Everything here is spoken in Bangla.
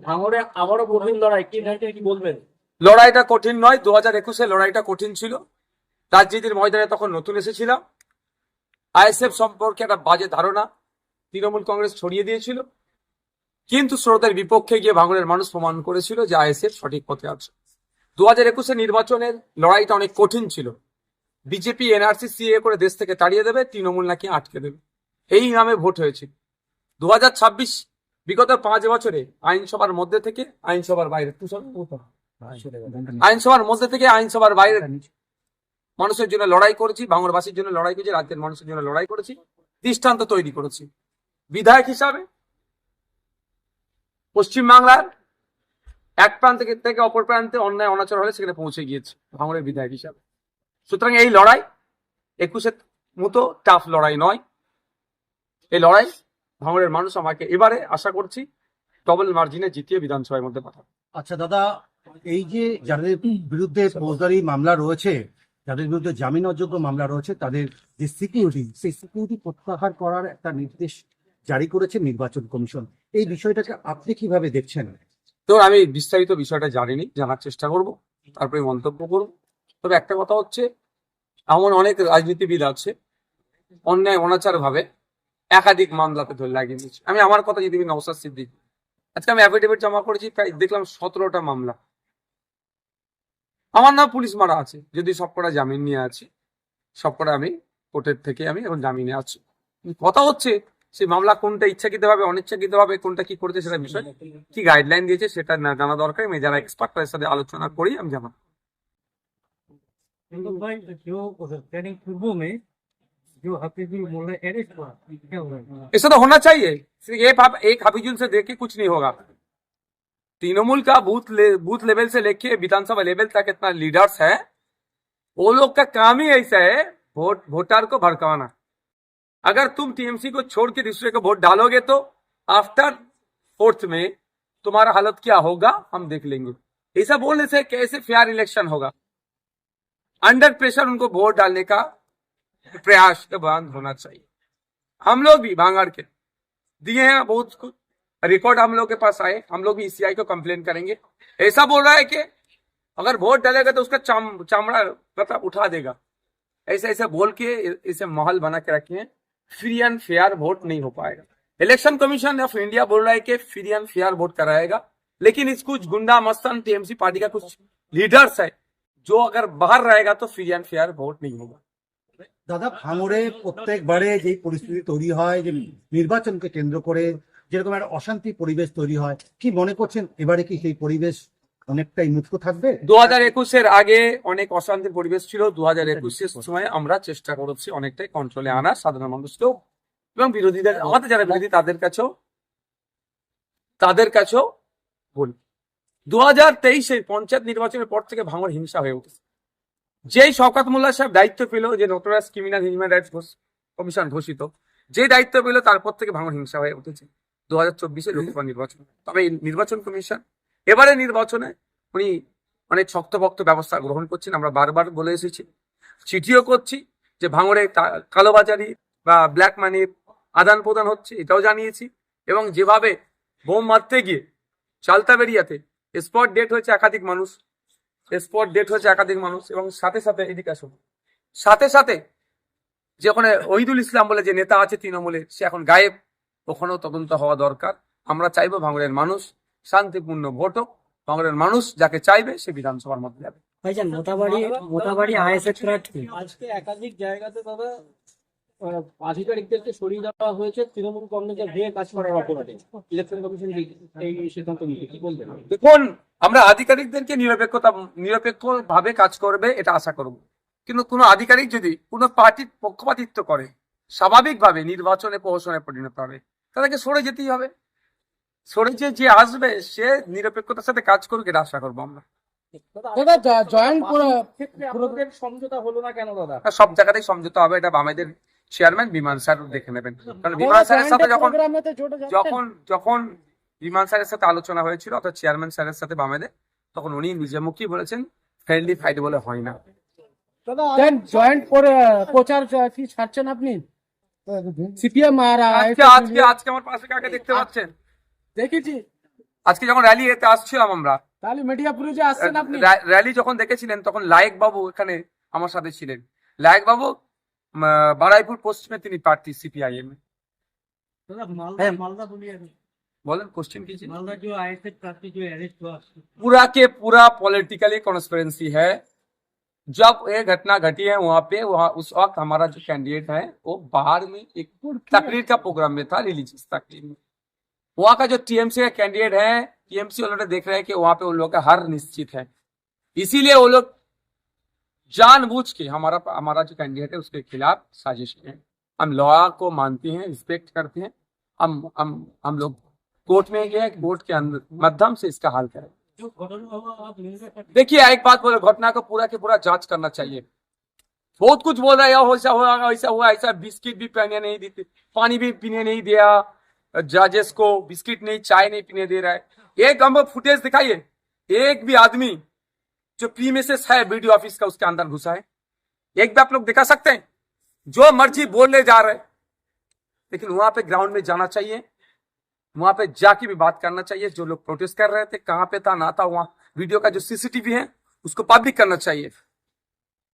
ভাঙড়ে আবারও কঠিন লড়াই, কি বলবেন? লড়াইটা কঠিন নয়, 2021-এ লড়াইটা কঠিন ছিল। রাজনীতির ময়দানে তখন নতুন এসেছিলাম। আইএসএফ সম্পর্কে একটা বাজে ধারণা তৃণমূল কংগ্রেস ছড়িয়ে দিয়েছিল, কিন্তু স্রোতের বিপক্ষে গিয়ে ভাঙড়ের মানুষ প্রমাণ করেছিল যে আইএসএফ সঠিক পথে আছে। 2021-এ নির্বাচনের লড়াইটা অনেক কঠিন ছিল। বিজেপি এনআরসি সিএ করে দেশ থেকে তাড়িয়ে দেবে, তৃণমূল নাকি আটকে দেবে, এই নামে ভোট হয়েছে। 2026 বিগত 5 বছরে আইনসভার মধ্যে থেকে আইনসভার বাইরে, আইনসভার মধ্যে থেকে আইনসভার বাইরে মানুষের জন্য লড়াই করেছি, ভাঙড়বাসীর জন্য লড়াই করেছি, রাজ্যের মানুষের জন্য লড়াই করেছি, দৃষ্টান্ত তৈরি করেছি। বিধায়ক হিসাবে পশ্চিমবাংলার এক প্রান্ত থেকে অপর প্রান্তে অন্যায় অনাচার হলে সেখানে পৌঁছে গিয়েছে ভাঙড়ের বিধায়ক হিসাবে। সুতরাং এই লড়াই 21-এর মতো টাফ লড়াই নয়। এই লড়াই ভাঙড়ের মানুষ আমাকে এবারে আশা করছি ডবল মার্জিনে জিতিয়ে বিধানসভার মধ্যে পাঠাবে। আচ্ছা দাদা, এই যে যাদের বিরুদ্ধে ফৌজদারি মামলা রয়েছে, যাদের বিরুদ্ধে জামিন অযোগ্য মামলা রয়েছে, তাদের যে সিকিউরিটি, সেই সিকিউরিটি প্রত্যাহার করার একটা নির্দেশ জারি করেছে নির্বাচন কমিশন। এই বিষয়টাকে আপনি কিভাবে দেখছেন? তো আমি বিস্তারিত বিষয়টা জানিনি, জানার চেষ্টা করব, তারপরে মন্তব্য করব। তবে একটা কথা হচ্ছে, এমন অনেক রাজনীতিবিদ আছে অন্যায় অনাচার ভাবে একাধিক মামলাতে ধরে লাগিয়ে দিচ্ছে। আমি আমার কথা যদি নওশাদ সিদ্দিকী, আজকে আমি অ্যাফিডেভিট জমা করেছি, প্রায় দেখলাম 17টা মামলা আমার নাম পুলিশ মারা আছে। যদি সবকটা জামিন নিয়ে আছি, সবকটা আমি কোর্টের থেকে আমি এখন জামিনে আছি। কথা হচ্ছে সেই মামলা কোনটা ইচ্ছাকৃত ভাবে অনিচ্ছাকৃত ভাবে কোনটা কি করেছে সেটা বিষয়, কি গাইডলাইন দিয়েছে সেটা না জানা দরকার। আমি যারা এক্সপার্ট তাদের সাথে আলোচনা করি আমি জানাবো। भाई जो ट्रेनिंग पूर्व में जो हफीजुल मोल्ला अरेस्ट हुआ, क्या हुआ? ऐसा तो होना चाहिए। सिर्फ एक हफीजुल से देख के कुछ नहीं होगा। तृणमूल का बूथ लेवल से लेके विधानसभा लेवल तक इतना लीडर्स है, वो लोग का काम ही ऐसा है वोटर को भड़काना। अगर तुम टीएमसी को छोड़ के दूसरे को वोट डालोगे तो आफ्टर 4th में तुम्हारा हालत क्या होगा हम देख लेंगे। ऐसा बोलने से कैसे फेयर इलेक्शन होगा? अंडर प्रेशर उनको वोट डालने का प्रयास का बंद होना चाहिए। हम लोग भी भांगड़ के दिए हैं बहुत कुछ रिकॉर्ड, हम लोग के पास आए, हम लोग भी ईसीआई को कंप्लेन करेंगे। ऐसा बोल रहा है कि अगर वोट डालेगा तो उसका चामड़ा मतलब उठा देगा, ऐसा ऐसा बोल के इसे माहौल बना के रखे हैं। फ्री एंड फेयर वोट नहीं हो पाएगा। इलेक्शन कमीशन ऑफ इंडिया बोल रहा है कि फ्री एंड फेयर वोट कराएगा, लेकिन इस कुछ गुंडा मस्तान टीएमसी पार्टी का कुछ लीडर्स है जो अगर बाहर रहेगा तो फ्री एंड फेयर वोट नहीं होगा। দাদা, ভাঙড়ে প্রত্যেকবারে যে পরিস্থিতি তৈরি হয়, যে নির্বাচনকে কেন্দ্র করে যেরকম একটা অশান্তি পরিবেশ তৈরি হয়, কি মনে করছেন এবারে কি সেই পরিবেশ অনেকটাই মুক্ত থাকবে? 2021-এর আগে অনেক অশান্তির পরিবেশ ছিল। 2021-এর সময় আমরা চেষ্টা করেছি অনেকটাই কন্ট্রোলে আনা, সাধারণ মানুষকেও এবং বিরোধীদের, আমাদের যারা বিরোধী তাদের কাছেও বলি। 2023-এর পঞ্চায়েত নির্বাচনের পর থেকে ভাঙড় হিংসা হয়ে উঠেছে। যেই শওকত মোল্লা সাহেব দায়িত্ব পেল, যে notorious criminal human rights commission ঘোষিত, যে দায়িত্ব পেল তারপর থেকে ভাঙড় হিংসা হয়ে উঠেছে 2024-এর লোকসভা নির্বাচন। তবে এই নির্বাচন কমিশন এবারে নির্বাচনে উনি অনেক শক্তপোক্ত ব্যবস্থা গ্রহণ করছেন। আমরা বারবার বলে এসেছি, চিঠিও করছি যে ভাঙড়ে কালোবাজারি বা ব্ল্যাক মানির আদান প্রদান হচ্ছে, এটাও জানিয়েছি। এবং যেভাবে বোম মারতে গিয়ে চালতাবেরিয়াতে স্পট ডেট হয়েছে একাধিক মানুষ, এবং সাথে সাথে এদিকে আসুন, সাথে যে ওখানে ওহিদুল ইসলাম বলে যে নেতা আছে তৃণমূলের, সে এখন গায়েব, ওখানেও তদন্ত হওয়া দরকার। আমরা চাইবো ভাঙড়ের মানুষ শান্তিপূর্ণ ভোট হোক, ভাঙড়ের মানুষ যাকে চাইবে সে বিধানসভার মধ্যে যাবে। ভাইজান, মোটাবাড়ি আইএসএফ প্রার্থী আজকে একাধিক জায়গাতে দাদা আধিকারিকদেরকে সরিয়ে দেওয়া হয়েছে তৃণমূল কংগ্রেসের হয়ে কাজ করার অপরাধে। ইলেকশন কমিশন এই সিদ্ধান্ত নিতে কি বলবেন? দেখুন, আমরা আধিকারিকদেরকে নিরপেক্ষ ভাবে কাজ করবে এটা আশা করব, কিন্তু কোনো আধিকারিক যদি কোনো পার্টির পক্ষপাতিত্ব করে স্বাভাবিকভাবে নির্বাচনে প্রহসনে পরিণত হবে, তাদেরকে সরে যেতেই হবে। সরে যে আসবে সে নিরপেক্ষতার সাথে কাজ করবে, এটা আশা করবো আমরা। সমঝোতা হলো না কেন দাদা? সব জায়গাতেই সমঝোতা হবে, এটা বামেদের চেয়ারম্যান বিমান স্যার দেখে নেবেন। কারণ বিমান স্যারের সাথে যখন বিমান স্যারের সাথে আলোচনা হয়েছিল, অর্থাৎ চেয়ারম্যান স্যারের সাথে বামেদের, তখন উনি নিজে মুখেই বলেছেন ফ্রেন্ডলি ফাইট বলে হয় না। জয়েন্ট প্রচার কি ছাড়ছেন আপনি? সিপিএম আর আজকে আমার পাশে কাকে দেখতে পাচ্ছেন? দেখেছি আজকে যখন র্যালি এতে আসছিলাম আমরা, তাহলে মিডিয়া পুরুষে আসছেন আপনি? র্যালি যখন দেখেছিলেন তখন লায়েক বাবু এখানে আমার সাথে ছিলেন। লায়েক বাবু বারাইপুর পশ্চিমে তিনি প্রার্থী সিপিআইএম। मालदा बोलिए, বলেন কোশ্চেন কি ছিল? मालदा जो आईएसएफ प्रार्थी जो अरेस्ट हुआ, पूरा के पूरा पॉलिटिकली कॉन्स्पिरेंसी है। जब ये घटना घटी है वहां पे, वहां उस वक्त हमारा जो कैंडिडेट है वो बाहर में एक तकरीर का प्रोग्राम में था, रिलीजियस तकरीर में। वहां का जो टीएमसी का कैंडिडेट है, टीएमसी वाले देख रहे हैं कि वहां पे उन लोगों का हार निश्चित है, इसीलिए वो लोग जानबूझ के हमारा जो कैंडिडेट है उसके खिलाफ साजिश किए। हम लॉ को मानते हैं, रिस्पेक्ट करते हैं। हम लोग कोर्ट में गए, कोर्ट के अंदर माध्यम से इसका हल करें। जो घटना हुआ आप निंदा करते देखिए एक बात बोले, घटना को पूरा के पूरा जांच करना चाहिए। बहुत कुछ बोल रहे हो, ऐसा हुआ ऐसा हुआ, ऐसा बिस्किट भी पहने नहीं देते, पानी भी पीने नहीं दिया जजेस को, बिस्किट नहीं, चाय नहीं पीने दे रहा है। एक हमको फुटेज दिखाइए, एक भी आदमी जो प्रीमिसेस है बीडीओ ऑफिस का उसके अंदर घुसा है, एक भी आप लोग दिखा सकते हैं? जो मर्जी बोलने जा रहे, लेकिन वहां पे ग्राउंड में जाना चाहिए, वहां पे जाके भी बात करना चाहिए। जो लोग प्रोटेस्ट कर रहे थे कहां पे था ना था, वहां वीडियो का जो सीसीटीवी है उसको पब्लिक करना चाहिए।